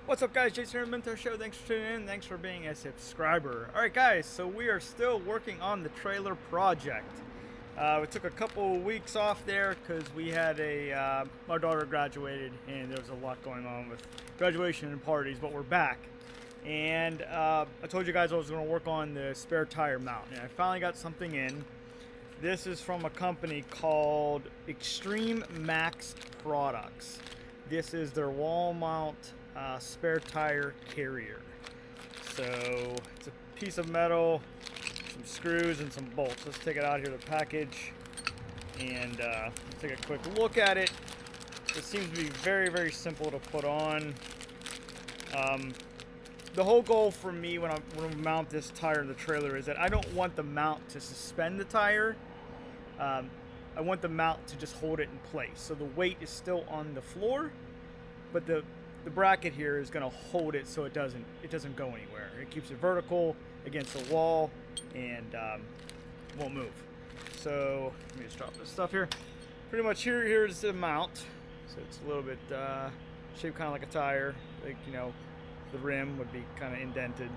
What's up, guys? Jason here at Minto Show. Thanks for tuning in. Thanks for being a subscriber. All right, guys, so we are still working on the trailer project. We took a couple weeks off there because we had our daughter graduated and there was a lot going on with graduation and parties, but we're back. And I told you guys I was going to work on the spare tire mount, and I finally got something in. This is from a company called Extreme Max Products. This is their wall mount spare tire carrier. So it's a piece of metal, some screws, and some bolts. Let's take it out here, the package, and take a quick look at it. It seems to be very, very simple to put on. The whole goal for me when I mount this tire in the trailer is that I don't want the mount to suspend the tire. I want the mount to just hold it in place. So the weight is still on the floor, but the bracket here is going to hold it so it doesn't go anywhere. It keeps it vertical against the wall and won't move. So let me just drop this stuff here. Pretty much here's the mount. So it's a little bit shaped kind of like a tire. Like, you know, the rim would be kind of indented.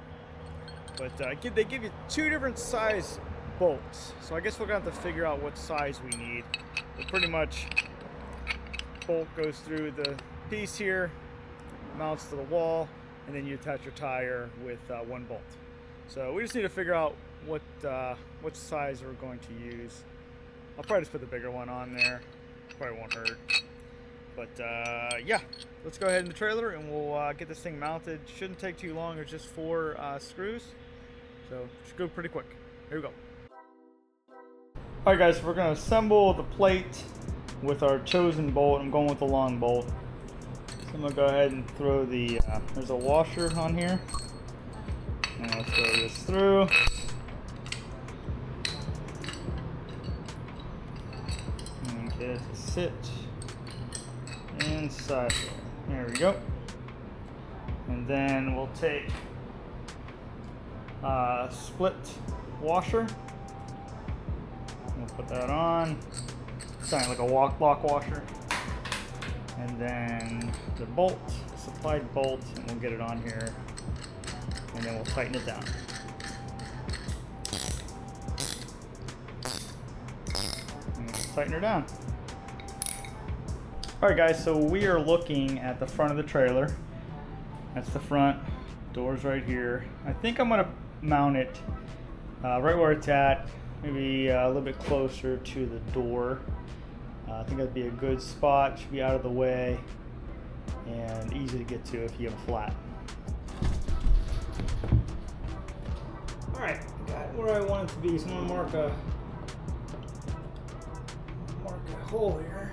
But they give you two different size bolts. So I guess we're going to have to figure out what size we need. But pretty much bolt goes through the piece here, mounts to the wall, and then you attach your tire with one bolt. So we just need to figure out what size we're going to use. I'll probably just put the bigger one on there. Probably won't hurt. But yeah, let's go ahead in the trailer and we'll get this thing mounted. Shouldn't take too long. It's just 4 screws. So it should go pretty quick. Here we go. Alright guys, so we're going to assemble the plate with our chosen bolt. I'm going with the long bolt. So I'm going to go ahead and throw the, there's a washer on here. I'm going to throw this through. And get it to sit inside there. There we go. And then we'll take a split washer. We'll put that on. It's kind of like a lock washer. And then the bolt, supplied bolt, and we'll get it on here. And then we'll tighten it down. And we'll tighten her down. Alright guys, so we are looking at the front of the trailer. That's the front. Door's right here. I think I'm going to mount it right where it's at. Maybe a little bit closer to the door. I think that'd be a good spot. Should be out of the way and easy to get to if you have a flat. Alright, got where I want it to be. So I'm going to mark a hole here.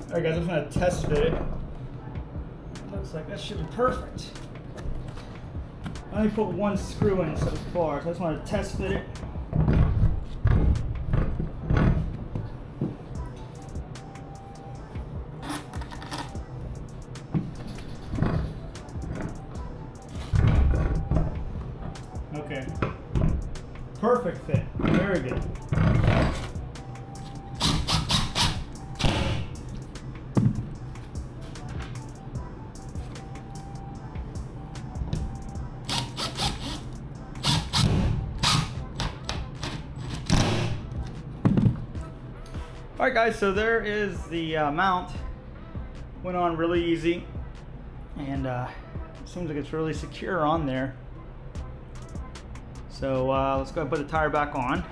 Alright guys, I'm just going to test fit it. Looks like that should be perfect. I only put one screw in so far, so I just want to test fit it. Okay. Perfect fit. Very good. Alright guys, so there is the mount. Went on really easy, and seems like it's really secure on there. So let's go ahead and put the tire back on.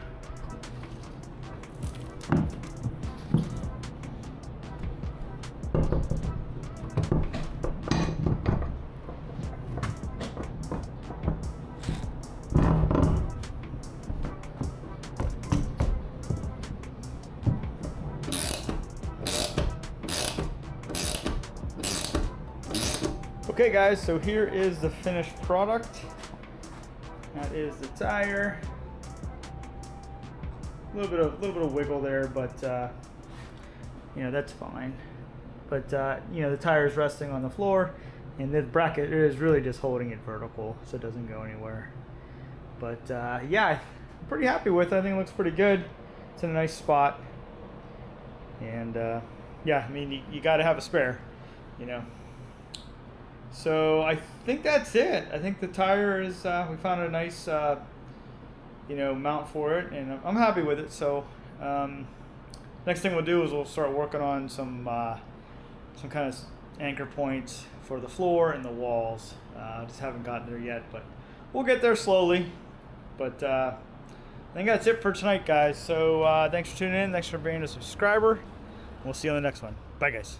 Okay guys, so here is the finished product. That is the tire. A little bit of wiggle there, but you know, that's fine. But you know, the tire is resting on the floor. And the bracket is really just holding it vertical so it doesn't go anywhere. But yeah, I'm pretty happy with it. I think it looks pretty good. It's in a nice spot. And yeah, I mean, you got to have a spare, you know. So I think that's it. I think the tire is, we found a nice, you know, mount for it, and I'm happy with it. So next thing we'll do is we'll start working on some kind of anchor points for the floor and the walls. Just haven't gotten there yet, but we'll get there slowly. But I think that's it for tonight, guys. So thanks for tuning in. Thanks for being a subscriber. We'll see you on the next one. Bye, guys.